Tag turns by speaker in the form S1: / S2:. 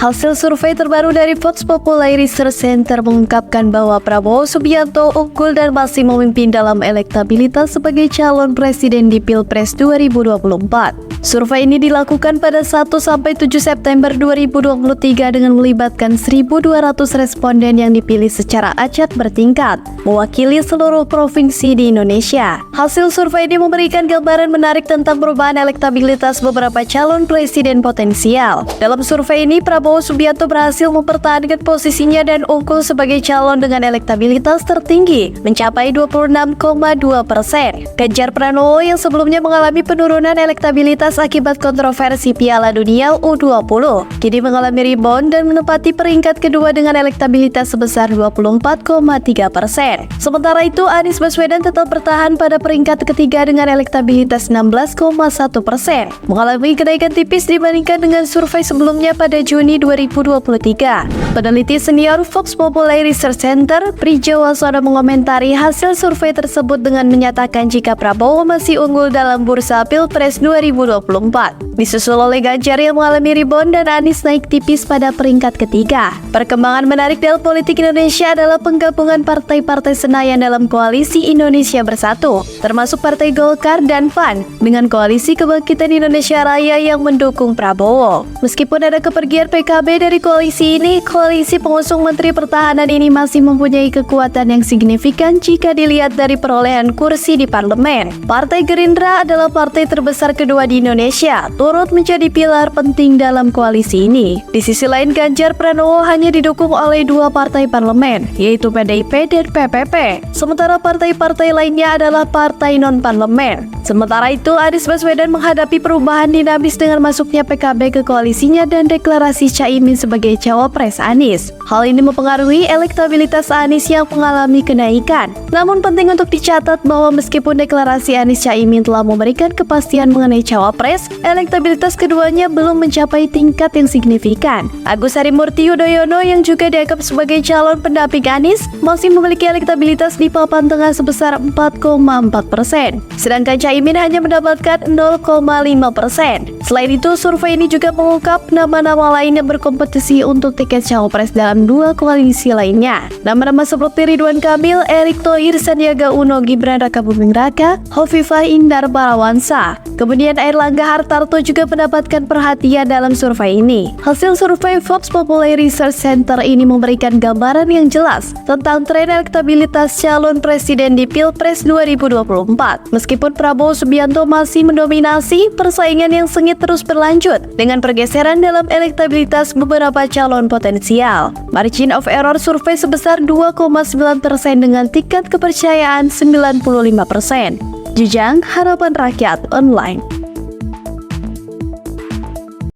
S1: Hasil survei terbaru dari Vox Populi Research Center mengungkapkan bahwa Prabowo Subianto unggul dan masih memimpin dalam elektabilitas sebagai calon presiden di Pilpres 2024. Survei ini dilakukan pada 1-7 September 2023 dengan melibatkan 1.200 responden yang dipilih secara acak bertingkat, mewakili seluruh provinsi di Indonesia. Hasil survei ini memberikan gambaran menarik tentang perubahan elektabilitas beberapa calon presiden potensial. Dalam survei ini, Prabowo Subianto berhasil mempertahankan posisinya dan unggul sebagai calon dengan elektabilitas tertinggi, mencapai 26,2%. Ganjar Pranowo yang sebelumnya mengalami penurunan elektabilitas akibat kontroversi Piala Dunia U20, kini mengalami rebound dan menempati peringkat kedua dengan elektabilitas sebesar 24,3%. Sementara itu, Anies Baswedan tetap bertahan pada peringkat ketiga dengan elektabilitas 16,1%, mengalami kenaikan tipis dibandingkan dengan survei sebelumnya pada Juni 2023. Peneliti senior Vox Populi Research Center, Prijawasono mengomentari hasil survei tersebut dengan menyatakan jika Prabowo masih unggul dalam bursa Pilpres 2024, disusul oleh Ganjar yang mengalami rebound dan Anies naik tipis pada peringkat ketiga. Perkembangan menarik dalam politik Indonesia adalah penggabungan partai-partai Senayan dalam koalisi Indonesia Bersatu, termasuk Partai Golkar dan PAN, dengan koalisi Kebangkitan Indonesia Raya yang mendukung Prabowo. Meskipun ada kepergian PKB dari koalisi ini, koalisi pengusung Menteri Pertahanan ini masih mempunyai kekuatan yang signifikan jika dilihat dari perolehan kursi di parlemen. Partai Gerindra adalah partai terbesar kedua di Indonesia, turut menjadi pilar penting dalam koalisi ini. Di sisi lain, Ganjar Pranowo hanya didukung oleh dua partai parlemen, yaitu PDIP dan PPP. Sementara partai-partai lainnya adalah partai non-parlemen. Sementara itu, Anies Baswedan menghadapi perubahan dinamis dengan masuknya PKB ke koalisinya dan deklarasi Caimin sebagai cawapres Anies. Hal ini mempengaruhi elektabilitas Anies yang mengalami kenaikan. Namun penting untuk dicatat bahwa meskipun deklarasi Anies Caimin telah memberikan kepastian mengenai cawapres, elektabilitas keduanya belum mencapai tingkat yang signifikan. Agus Harimurti Yudhoyono yang juga dianggap sebagai calon pendamping Anies masih memiliki elektabilitas di papan tengah sebesar 4,4%, sedangkan Caimin hanya mendapatkan 0,5%. Selain itu, survei ini juga mengungkap nama-nama lain yang berkompetisi untuk tiket cawapres dalam dua koalisi lainnya. Nama-nama seperti Ridwan Kamil, Erick Thohir, Sandiaga Uno, Gibran Rakabuming Raka, Hovifah Indar Parawansa. Kemudian Airlangga Hartarto juga mendapatkan perhatian dalam survei ini. Hasil survei Vox Populi Research Center ini memberikan gambaran yang jelas tentang tren elektabilitas calon presiden di Pilpres 2024. Meskipun Prabowo Subianto masih mendominasi, persaingan yang sengit terus berlanjut dengan pergeseran dalam elektabilitas beberapa calon potensial. Margin of error survei sebesar 2,9% dengan tingkat kepercayaan 95%. Jejang Harapan Rakyat Online.